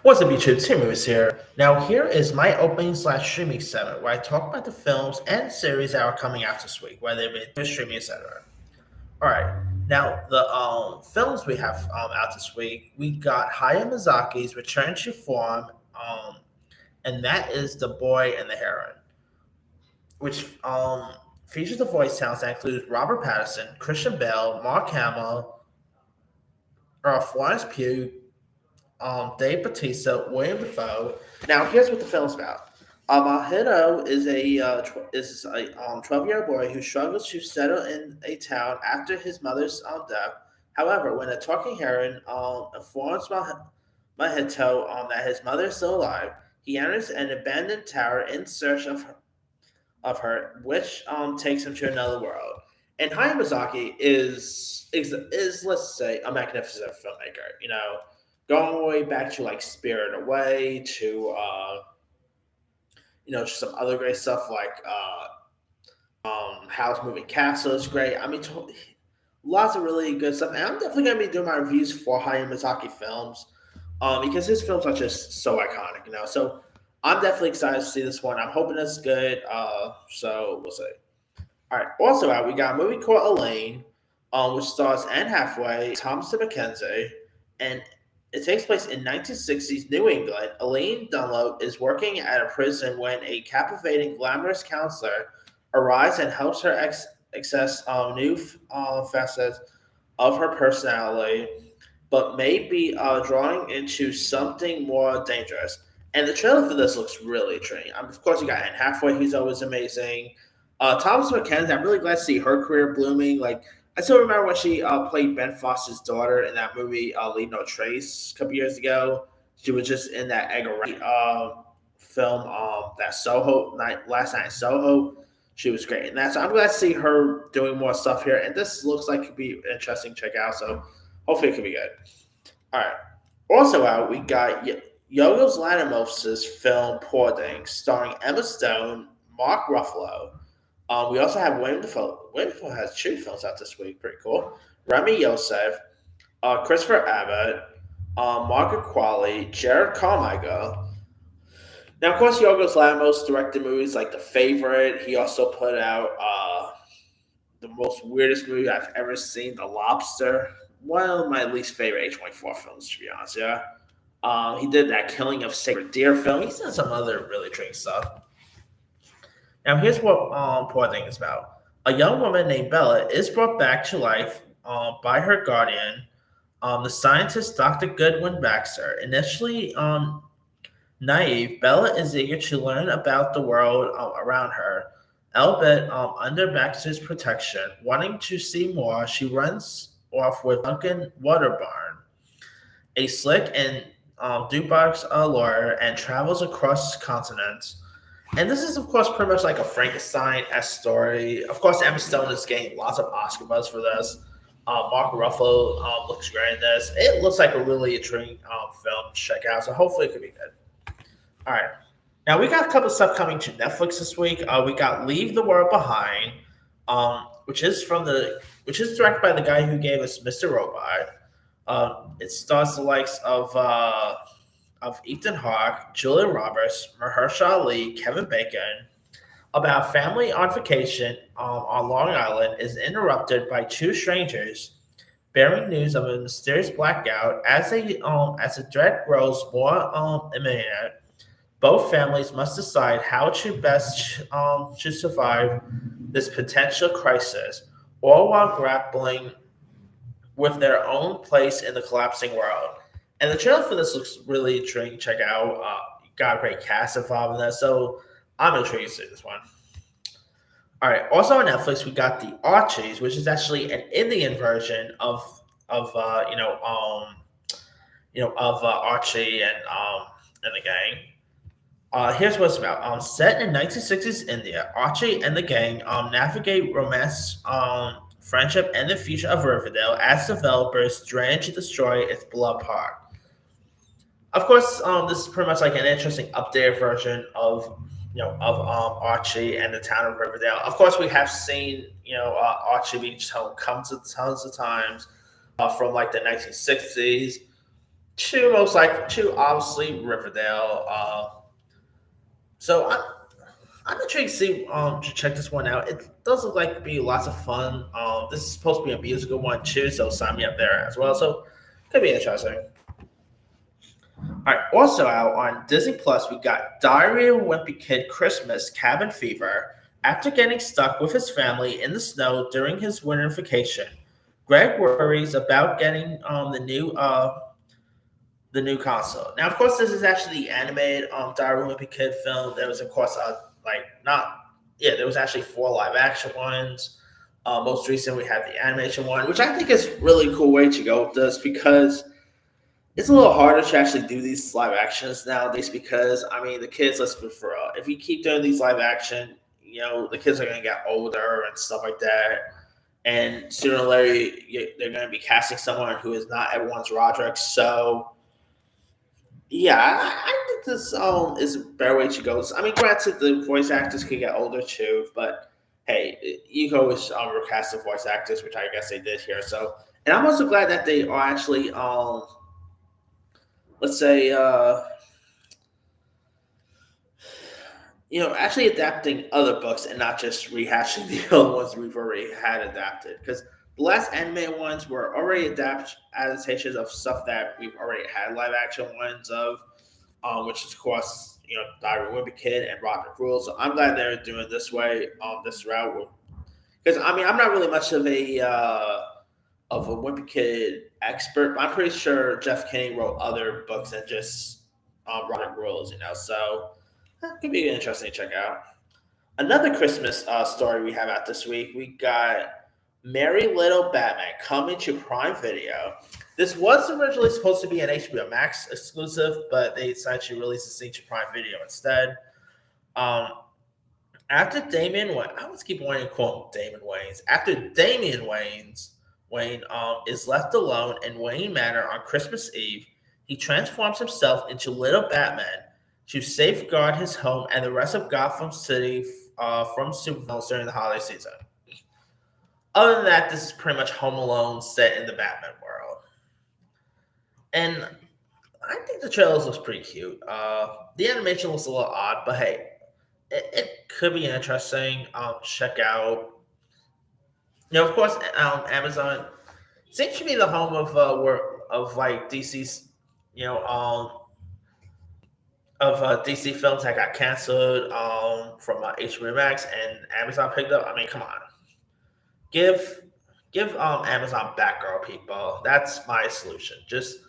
What's up, YouTube? Tim is here. Now, here is my opening slash streaming segment where I talk about the films and series that are coming out this week, whether it be streaming, etc. All right. Now, the films we have out this week, we got Hayao Miyazaki's Return to Form, and that is The Boy and the Heron, which features the voice talents that include Robert Pattinson, Christian Bale, Mark Hamill, Florence Pugh, Dave Bautista, William Dafoe. Now, here's what the film's about. Mahito is a 12-year-old boy who struggles to settle in a town after his mother's death. However, when a talking heron informs Mahito that his mother is still alive, he enters an abandoned tower in search of her, which takes him to another world. And Hayao Miyazaki is let's say a magnificent filmmaker. Going all the way back to like Spirit Away to just some other great stuff like Howl's Moving Castle is great. I mean, lots of really good stuff. And I'm definitely gonna be doing my reviews for Hayao Miyazaki films, because his films are just so iconic. So I'm definitely excited to see this one. I'm hoping it's good. So we'll see. All right. Also out, we got a movie called Elaine, which stars Anne Hathaway, Thomasin McKenzie, and it takes place in 1960s New England. Elaine Dunlop is working at a prison when a captivating, glamorous counselor arrives and helps her access new facets of her personality, but may be drawing into something more dangerous. And the trailer for this looks really intriguing. Of course, you got Anne Hathaway, who's always amazing. Thomas McKenzie, I'm really glad to see her career blooming. Like, I still remember when she played Ben Foster's daughter in that movie Leave No Trace a couple years ago. She was just in that Edgar Wright film, that Soho night, Last Night in Soho. She was great in that. So I'm glad to see her doing more stuff here. And this looks like it could be interesting to check out. So hopefully it could be good. All right. Also out, we got Yorgos Lanthimos' film Poor Things, starring Emma Stone, Mark Ruffalo. We also have William Dafoe. William Dafoe has two films out this week. Pretty cool. Remy Youssef, Christopher Abbott, Margaret Qualley, Jared Carmichael. Now, of course, Yorgos Lanthimos directed movies like The Favorite. He also put out the most weirdest movie I've ever seen, The Lobster. One of my least favorite A24 films, to be honest. Yeah. He did that Killing of Sacred Deer film. He's done some other really strange stuff. Now, here's what Poor Thing is about. A young woman named Bella is brought back to life by her guardian, the scientist Dr. Goodwin Baxter. Initially naive, Bella is eager to learn about the world around her. Albeit under Baxter's protection, wanting to see more, she runs off with Duncan Waterburn, a slick and Dubois lawyer, and travels across continents. And this is, of course, pretty much like a Frankenstein-esque story. Of course, Emma Stone is getting lots of Oscar buzz for this. Mark Ruffalo looks great in this. It looks like a really intriguing film to check out, so hopefully it could be good. All right. Now, we got a couple of stuff coming to Netflix this week. We got Leave the World Behind, which is directed by the guy who gave us Mr. Robot. It stars the likes of Ethan Hawke, Julia Roberts, Mahershala Ali, Kevin Bacon, about family on vacation on Long Island is interrupted by two strangers bearing news of a mysterious blackout. As the threat grows more imminent, both families must decide how to best to survive this potential crisis, all while grappling with their own place in the collapsing world. And the trailer for this looks really intriguing. Check out. Got a great cast involved in that, so I'm intrigued to see this one. All right. Also on Netflix, we got the Archies, which is actually an Indian version of Archie and the gang. Here's what it's about. Set in 1960s India, Archie and the gang navigate romance, friendship, and the future of Riverdale as developers dredge to destroy its beloved park. Of course, this is pretty much like an interesting updated version of Archie and the town of Riverdale. Of course, we have seen Archie being shown tons of times from like the 1960s Two most likely, two obviously Riverdale. So I'm intrigued to see to check this one out. It does look like to be lots of fun. This is supposed to be a musical one too, so sign me up there as well. So could be interesting. All right, also out on Disney Plus, we got Diary of a Wimpy Kid Christmas Cabin Fever. After getting stuck with his family in the snow during his winter vacation, Greg worries about getting the new console. Now, of course, this is actually the animated Diary of a Wimpy Kid film. There was, of course, like not yeah, there was actually four live action ones. Most recent, we had the animation one, which I think is really cool way to go with this because it's a little harder to actually do these live actions nowadays because I mean the kids. Let's be for real. If you keep doing these live action, the kids are going to get older and stuff like that, and sooner or later they're going to be casting someone who is not everyone's Roderick. So yeah, I think this is a better way to go. I mean, granted, the voice actors could get older too, but hey, you can always recast the voice actors, which I guess they did here. So, and I'm also glad that they are actually let's say actually adapting other books and not just rehashing the other ones we've already had adapted. Because the last anime ones were already adaptations of stuff that we've already had live action ones of, which is of course Diary of a Wimpy Kid and Rocket Rule. So I'm glad they're doing this way, this route. Because I mean, I'm not really much of a Wimpy Kid expert, but I'm pretty sure Jeff Kinney wrote other books than just Rocket Rules. So that could be interesting to check out. Another Christmas story we have out this week. We got Merry Little Batman coming to Prime Video. This was originally supposed to be an HBO Max exclusive, but they decided to release this thing to Prime Video instead. Um, after Damian Wayne, I always keep wanting to call him Damon Wayans. After Damian Wayne is left alone in Wayne Manor on Christmas Eve, he transforms himself into Little Batman to safeguard his home and the rest of Gotham City from supervillains during the holiday season. Other than that, this is pretty much Home Alone set in the Batman world. And I think the trailers looks pretty cute. The animation looks a little odd, but hey, it could be interesting. Check out. Of course, Amazon seems to be the home of like DC's, you know, of DC films that got canceled from HBO Max and Amazon picked up. I mean, come on, give Amazon Batgirl, people. That's my solution. Just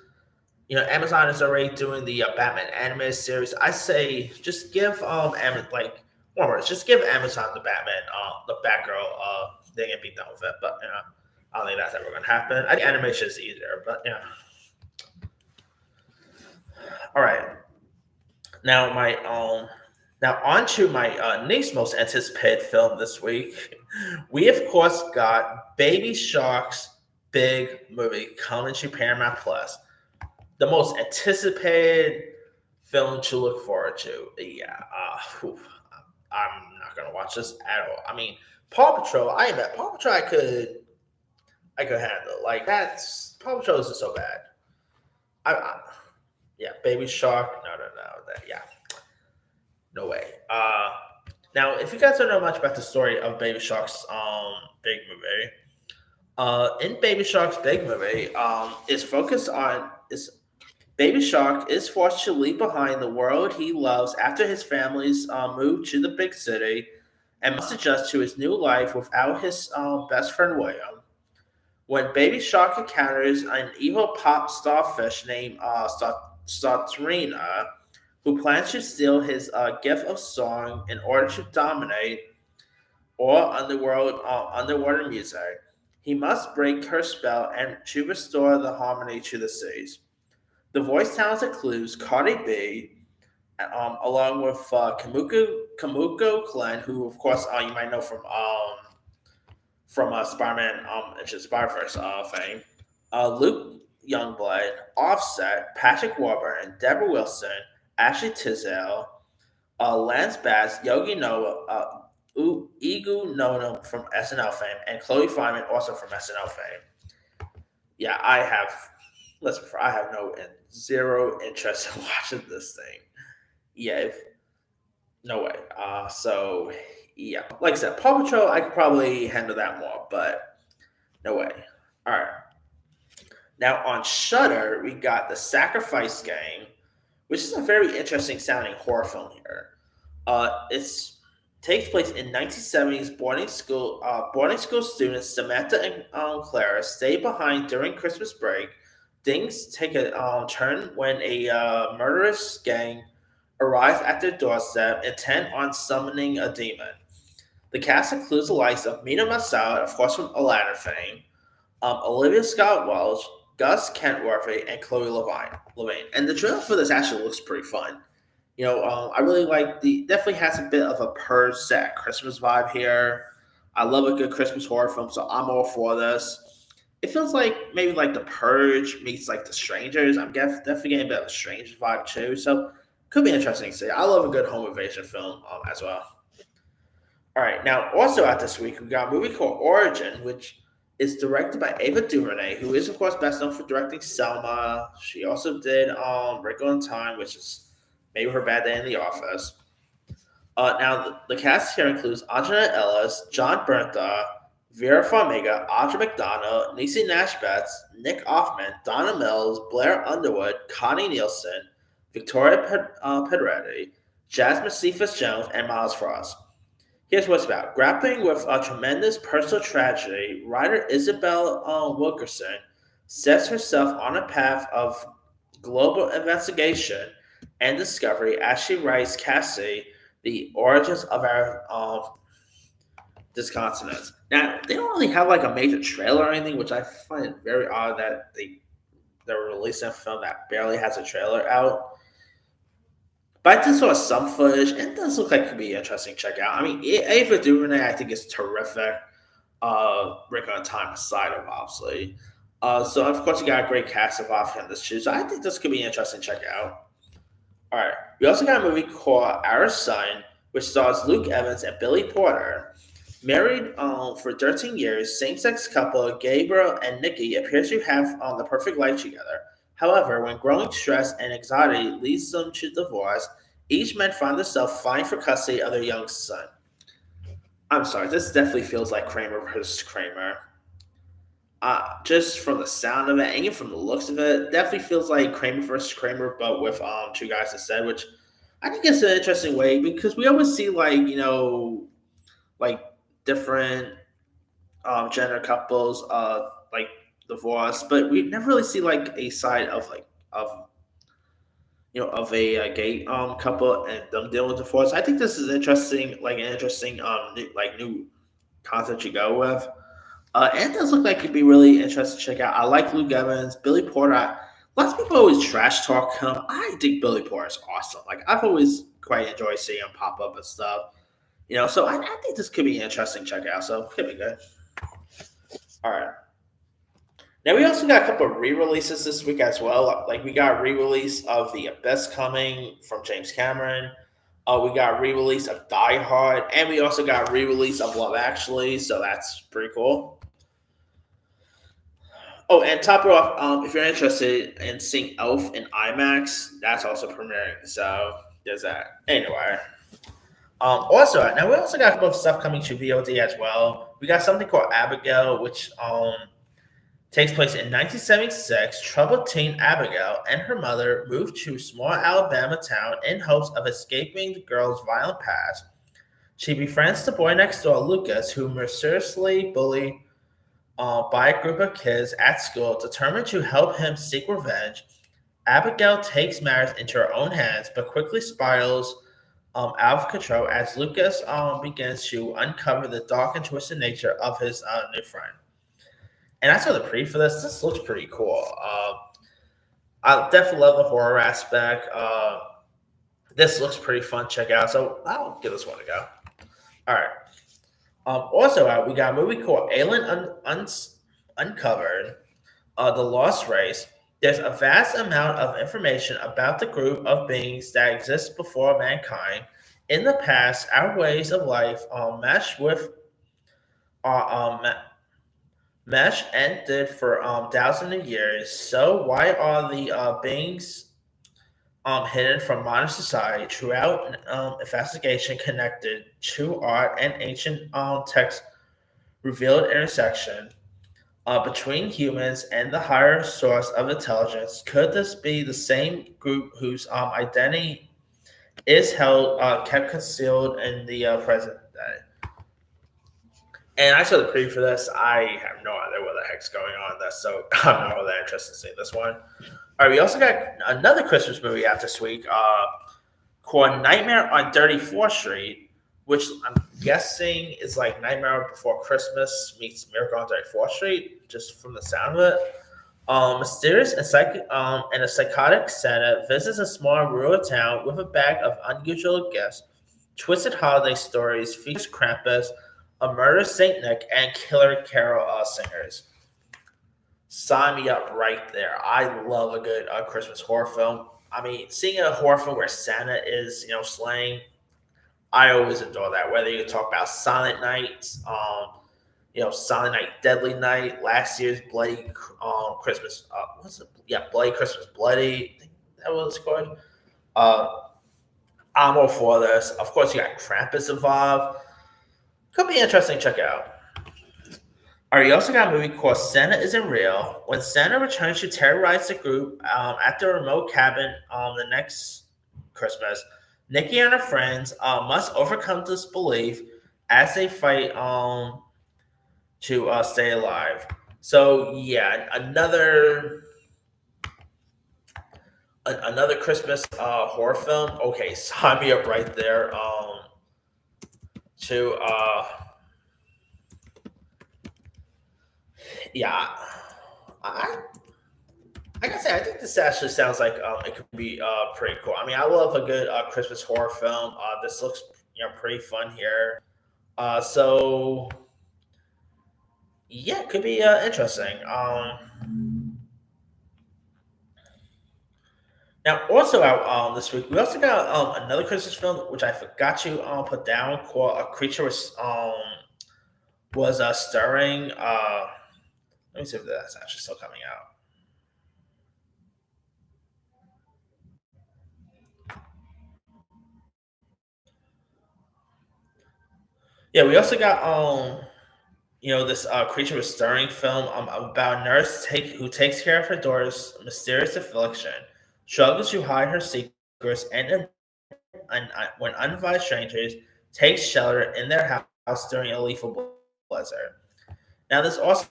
Amazon is already doing the Batman anime series. I say just give like one word, just give Amazon the Batman, the Batgirl. They can be done with it, but I don't think that's ever going to happen. I think animation is easier, but All right, now on to my next most anticipated film this week. We of course got Baby Shark's big movie coming to Paramount Plus. The most anticipated film to look forward to. Yeah, I'm not gonna watch this at all. I mean, Paw Patrol. Paw Patrol. I could handle. Like that's Paw Patrol isn't so bad. Yeah, Baby Shark. No. Yeah, no way. Now if you guys don't know much about the story of Baby Shark's big movie, in Baby Shark's big movie, is focused on is Baby Shark is forced to leave behind the world he loves after his family's move to the big city and must adjust to his new life without his best friend William. When Baby Shark encounters an evil pop starfish named Startrina, who plans to steal his gift of song in order to dominate all underwater music, he must break her spell and to restore the harmony to the seas. The voice talents includes Cardi B, along with Kamuko Glenn, who of course you might know from Spider-Man Into the Spider-Verse fame, Luke Youngblood, Offset, Patrick Warburton, Deborah Wilson, Ashley Tisdale, Lance Bass, Yogi Noah, Igu Nonam from SNL fame, and Chloe Fineman also from SNL fame. Yeah, I have. listen, I have zero interest in watching this thing. Yeah, no way. So yeah, like I said, Paw Patrol, I could probably handle that more, but no way. All right. Now on Shudder, we got the Sacrifice Game, which is a very interesting sounding horror film here. It's takes place in 1970s boarding school. Boarding school students Samantha and Clara stay behind during Christmas break. Things take a turn when a murderous gang arrives at their doorstep, intent on summoning a demon. The cast includes the likes of Mina Masao, of course from Aladdin fame, Olivia Scott Welch, Gus Kentworthy, and Chloe Levine. And the trailer for this actually looks pretty fun. I really like the definitely has a bit of a Purge set Christmas vibe here. I love a good Christmas horror film, so I'm all for this. It feels like maybe like the Purge meets like the Strangers. Definitely getting a bit of a Strangers vibe too, so could be interesting to see. I love a good home invasion film as well. All right, now also out this week we got a movie called Origin, which is directed by Ava DuVernay, who is of course best known for directing Selma. She also did Wrinkle in Time, which is maybe her bad day in the office. Now the cast here includes Anjanette Ellis, John Bernthal, Vera Farmiga, Audra McDonald, Niecy Nash Betts, Nick Offerman, Donna Mills, Blair Underwood, Connie Nielsen, Victoria Pedretti, Jasmine Cephas Jones, and Miles Frost. Here's what's about. Grappling with a tremendous personal tragedy, writer Isabel Wilkerson sets herself on a path of global investigation and discovery as she writes Cassie, the origins of our discontinence. Now, they don't really have like a major trailer or anything, which I find very odd that they're releasing a film that barely has a trailer out. But I just saw some footage, and it does look like it could be interesting to check out. I mean, Ava DuVernay, I think, is terrific. Rick on Time aside, of obviously. So, of course, you got a great cast of off in this too. So, I think this could be interesting to check out. All right. We also got a movie called Our Son, which stars Luke Evans and Billy Porter. Married for 13 years, same sex couple Gabriel and Nikki appear to have the perfect life together. However, when growing stress and anxiety leads them to divorce, each man finds themselves fighting for custody of their young son. I'm sorry, this definitely feels like Kramer versus Kramer. Just from the sound of it, and even from the looks of it, definitely feels like Kramer versus Kramer, but with two guys instead, which I think is an interesting way because we always see like different gender couples like divorce, but we never really see like a side of of a gay couple and them dealing with divorce. I think this is interesting, like an interesting new concept to go with. And it does look like it'd be really interesting to check out. I like Luke Evans, Billy Porter. Lots of people always trash talk him. I think Billy Porter is awesome. Like I've always quite enjoyed seeing him pop up and stuff. So I think this could be interesting to check out. So could be good. All right. Now we also got a couple of re-releases this week as well. Like we got re-release of The Abyss coming from James Cameron. We got re-release of Die Hard, and we also got re-release of Love Actually. So that's pretty cool. Oh, and top it off, if you're interested in seeing Elf in IMAX, that's also premiering. So there's that. Anyway. Also, now we also got a couple of stuff coming to VOD as well. We got something called Abigail, which takes place in 1976. Troubled teen Abigail and her mother moved to a small Alabama town in hopes of escaping the girl's violent past. She befriends the boy next door, Lucas, who mercilessly bullied by a group of kids at school. Determined to help him seek revenge, Abigail takes matters into her own hands, but quickly spirals out of control as Lucas begins to uncover the dark and twisted nature of his new friend. And I saw the preview for this. This looks pretty cool. I definitely love the horror aspect. This looks pretty fun to check out. So I'll give this one a go. All right. Also, we got a movie called Alien Uncovered, The Lost Race. There's a vast amount of information about the group of beings that exist before mankind. In the past, our ways of life mesh with our Mesh ended for thousands of years. So why are the beings hidden from modern society throughout investigation connected to art and ancient text revealed intersection between humans and the higher source of intelligence? Could this be the same group whose identity is held kept concealed in the present day? And I saw the preview for this. I have no idea what the heck's going on in this, so I'm not really interested in seeing this one. All right, we also got another Christmas movie out this week called Nightmare on 34th Street, which I'm guessing is like Nightmare Before Christmas meets Miracle on 34th Street, just from the sound of it. Mysterious and a psychotic Santa visits a small rural town with a bag of unusual gifts. Twisted holiday stories features Krampus, a murder Saint Nick, and killer carol singers. Sign me up right there. I love a good Christmas horror film. I mean, seeing a horror film where Santa is, slaying, I always enjoy that. Whether you talk about Silent Night, Silent Night, Deadly Night, last year's Bloody Christmas, what's it? Yeah, Bloody Christmas, Bloody. I think that was called. Uh, I'm all for this. Of course, you got Krampus involved. Could be interesting. Check it out. All right, you also got a movie called Santa Isn't Real. When Santa returns to terrorize the group at the remote cabin the next Christmas, Nikki and her friends must overcome disbelief as they fight to stay alive. So yeah, another Christmas horror film. Okay, sign me up right there. To Yeah, I like I said, I think this actually sounds like it could be pretty cool. I mean, I love a good Christmas horror film. This looks pretty fun here. So yeah, it could be interesting. Now, also out this week, we also got another Christmas film which I forgot to put down called "A Creature was stirring." Let me see if that's actually still coming out. Yeah, we also got this creature was stirring film about a nurse who takes care of her daughter's mysterious affliction, struggles to hide her secrets, when uninvited strangers take shelter in their house during a lethal blizzard. Now, this also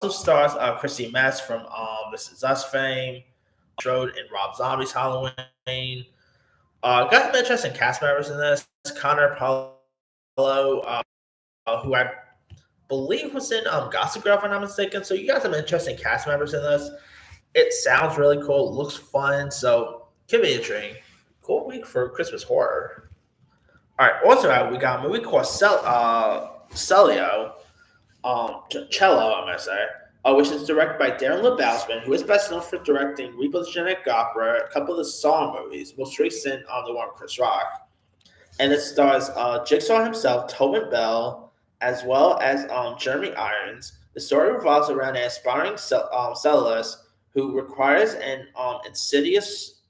stars Christy Metz from This Is Us fame, Strode and Rob Zombie's Halloween. Got some interesting cast members in this. Connor Paulo, who I believe was in Gossip Girl, if I'm not mistaken. So you got some interesting cast members in this. It sounds really cool. It looks fun. So could be intriguing. Cool week for Christmas horror. All right. Also, we got a movie called Celio, Cello, I'm gonna say, which is directed by Darren Lebausman, who is best known for directing Reboot's Genetic Opera, a couple of the Saw movies, most recent on the one with Chris Rock. And it stars Jigsaw himself, Tobin Bell, as well as Jeremy Irons. The story revolves around an aspiring cellulist who requires an insidious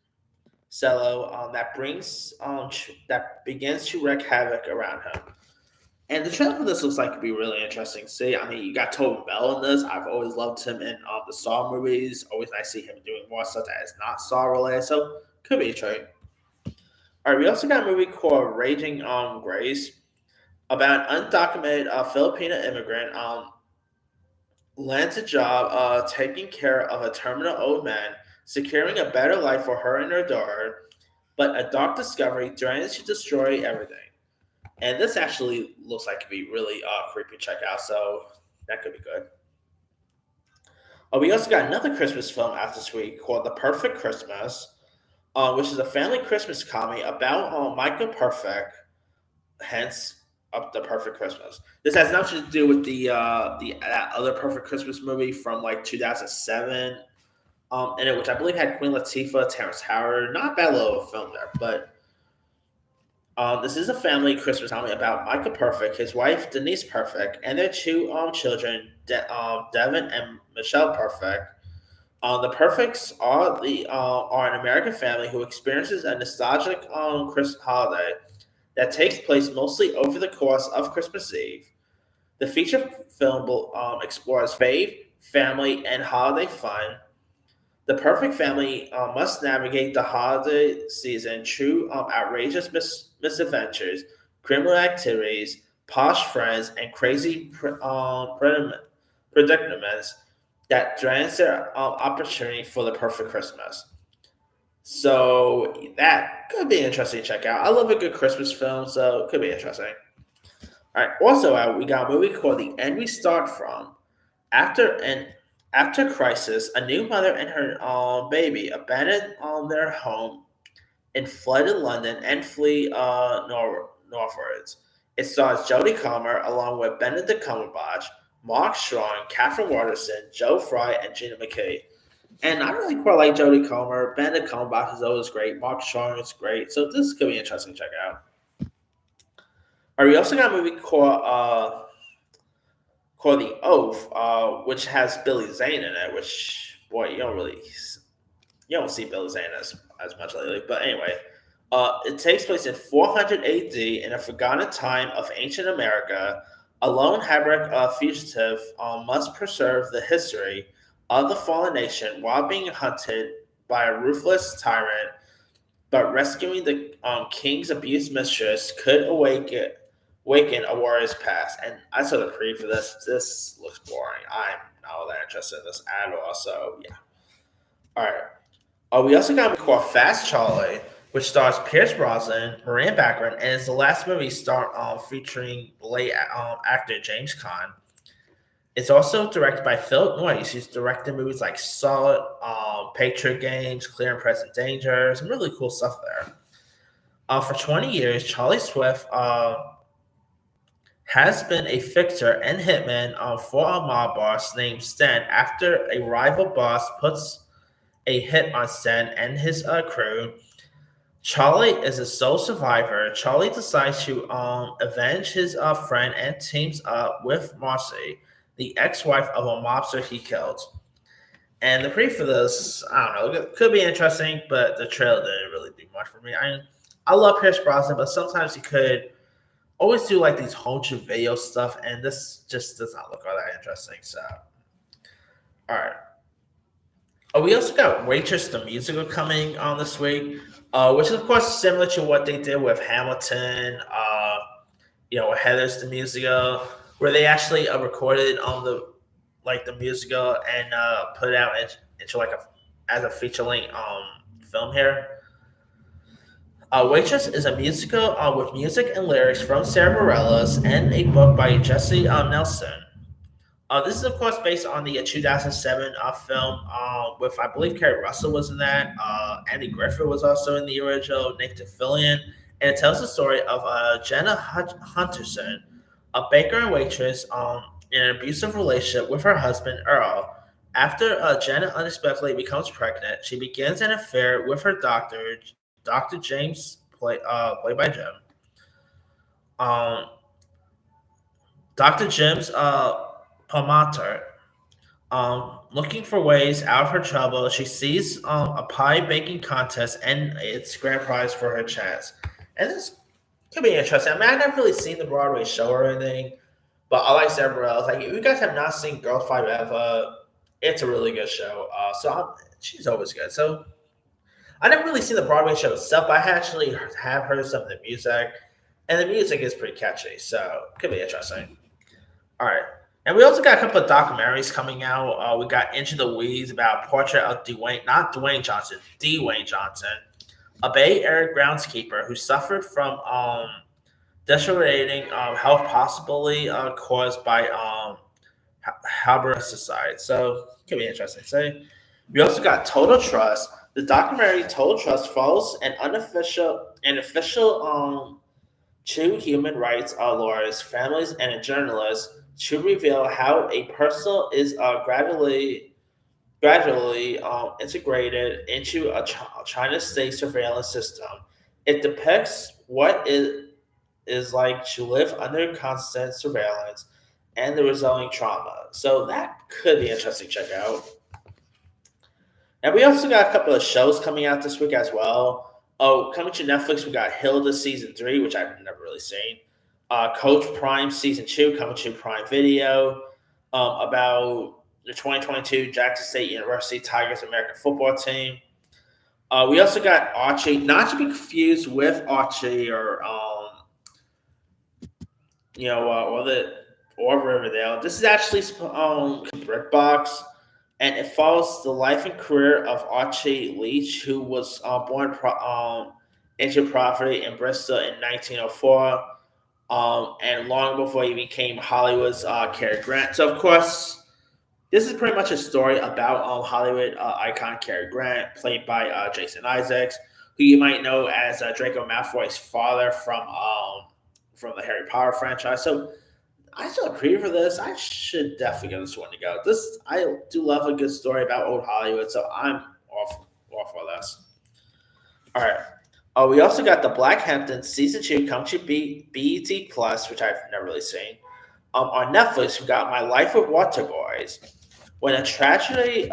cello that begins to wreak havoc around him. And the trailer for this looks like it could be really interesting to see. I mean, you got Tobin Bell in this. I've always loved him in the Saw movies. Always nice to see him doing more stuff that is not Saw related. So could be a trade. All right, we also got a movie called Raging Grace about an undocumented Filipino immigrant lands a job taking care of a terminal old man, securing a better life for her and her daughter, but a dark discovery threatens to destroy everything. And this actually looks like it could be really creepy to check out, so that could be good. We also got another Christmas film out this week called The Perfect Christmas, which is a family Christmas comedy about Michael Perfect, hence The Perfect Christmas. This has nothing to do with the that other Perfect Christmas movie from like 2007, in it, which I believe had Queen Latifah, Terrence Howard. Not a bad little film there, but This is a family Christmas comedy about Micah Perfect, his wife Denise Perfect, and their two children, Devin and Michelle Perfect. The Perfects are an American family who experiences a nostalgic Christmas holiday that takes place mostly over the course of Christmas Eve. The feature film explores faith, family, and holiday fun. The perfect family must navigate the holiday season through outrageous misadventures, criminal activities, posh friends, and crazy predicaments that drains their opportunity for the perfect Christmas. So that could be interesting to check out. I love a good Christmas film, so it could be interesting. All right. Also, we got a movie called The End We Start From. After an after crisis, a new mother and her baby abandon their home in flooded London and flee northwards. It stars Jodie Comer along with Benedict Cumberbatch, Mark Strong, Catherine Waterston, Joe Fry, and Gina McKay. And I really quite like Jodie Comer. Benedict Cumberbatch is always great. Mark Strong is great. So this could be interesting to check out. All right, we also got a movie called The Oath, which has Billy Zane in it. Which boy, you don't see Billy Zane as much lately. But anyway, it takes place in 400 AD in a forgotten time of ancient America. A lone Hebrew fugitive must preserve the history of the fallen nation while being hunted by a ruthless tyrant. But rescuing the king's abused mistress could awaken a warrior's past. And I saw the preview for this. This looks boring. I'm not all that interested in this at all. So yeah. All right. We also got a movie called Fast Charlie, which stars Pierce Brosnan, Maria Baccarin, and is the last movie featuring late actor James Caan. It's also directed by Philip Noyce, who's directed movies like Solid, Patriot Games, Clear and Present Danger, some really cool stuff there. For 20 years, Charlie Swift has been a fixer and hitman for a mob boss named Sten after a rival boss puts a hit on Sten and his crew. Charlie is a sole survivor. Charlie decides to avenge his friend and teams up with Marcy, the ex-wife of a mobster he killed. And the preview for this, I don't know, it could be interesting, but the trailer didn't really do much for me. I love Pierce Brosnan, but sometimes he could always do like these home video stuff, and this just does not look all that interesting. So, all right. We also got Waitress the musical coming on this week, which is of course similar to what they did with Hamilton, Heather's the musical, where they actually recorded on the musical and put it out into as a feature length film here. Waitress is a musical with music and lyrics from Sarah Bareilles and a book by Jesse Nelson. This is, of course, based on the 2007 film with, I believe, Kerry Russell was in that. Andy Griffith was also in the original, Nick DeFillion. And it tells the story of Jenna Hunterson, a baker and waitress in an abusive relationship with her husband, Earl. After Jenna unexpectedly becomes pregnant, she begins an affair with her doctor, Dr. James, played by Jim. Um, Dr. Jim's Palmater. Looking for ways out of her trouble, she sees a pie baking contest and its grand prize for her chance. And this could be interesting. I mean, I've never really seen the Broadway show or anything, but I like Sarah Bareilles. Like, if you guys have not seen Girls Five Eva, it's a really good show. She's always good. So I never really seen the Broadway show itself, but I actually have heard some of the music, and the music is pretty catchy. So it could be interesting. All right. And we also got a couple of documentaries coming out. We got Into the Weeds about Portrait of Dwayne Johnson, a Bay Area groundskeeper who suffered from deteriorating health, possibly caused by Haber-Society. So it could be interesting. So we also got Total Trust. The documentary Total Trust follows an official two human rights lawyers, families, and a journalist to reveal how a person is gradually integrated into a China state surveillance system It depicts what it is like to live under constant surveillance and the resulting trauma. So that could be interesting to check out. And we also got a couple of shows coming out this week as well. Oh, coming to Netflix, we got Hilda season 3, which I've never really seen. Coach Prime season 2 coming to Prime Video, about the 2022 Jackson State University Tigers American football team. We also got Archie, not to be confused with Archie or the or Riverdale. This is actually BritBox, and it follows the life and career of Archie Leach, who was born into poverty in Bristol in 1904, and long before he became Hollywood's Cary Grant. So, of course, this is pretty much a story about Hollywood icon Cary Grant, played by Jason Isaacs, who you might know as Draco Malfoy's father from the Harry Potter franchise. So I saw a preview for this. I should definitely give this one to go. I do love a good story about old Hollywood, so I'm off for this. All right. We also got the Blackhampton season 2 come to BET Plus, which I've never really seen. On Netflix, we got My Life with Water Boys. When a tragedy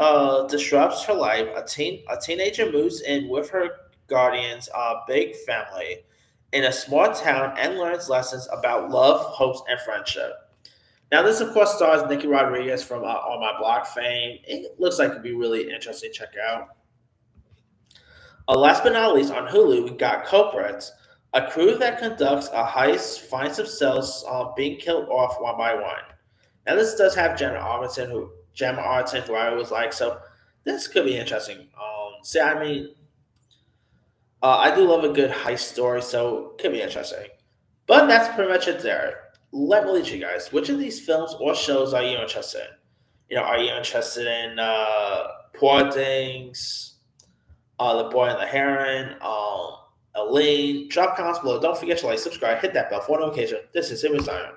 disrupts her life, a teenager moves in with her guardian's big family in a small town and learns lessons about love, hopes, and friendship. Now, this, of course, stars Nicky Rodriguez from On My Block fame. It looks like it'd be really interesting to check out. Last but not least, on Hulu, we got Culprits. A crew that conducts a heist finds themselves being killed off one by one. Now, this does have Gemma Arterton, who I always like, so this could be interesting. I do love a good heist story, so it could be interesting. But that's pretty much it there. Let me lead you guys. Which of these films or shows are you interested in? Are you interested in Poor Things, The Boy and the Heron, Elaine? Drop comments below. Don't forget to like, subscribe, hit that bell for notification. This is Simon Simon.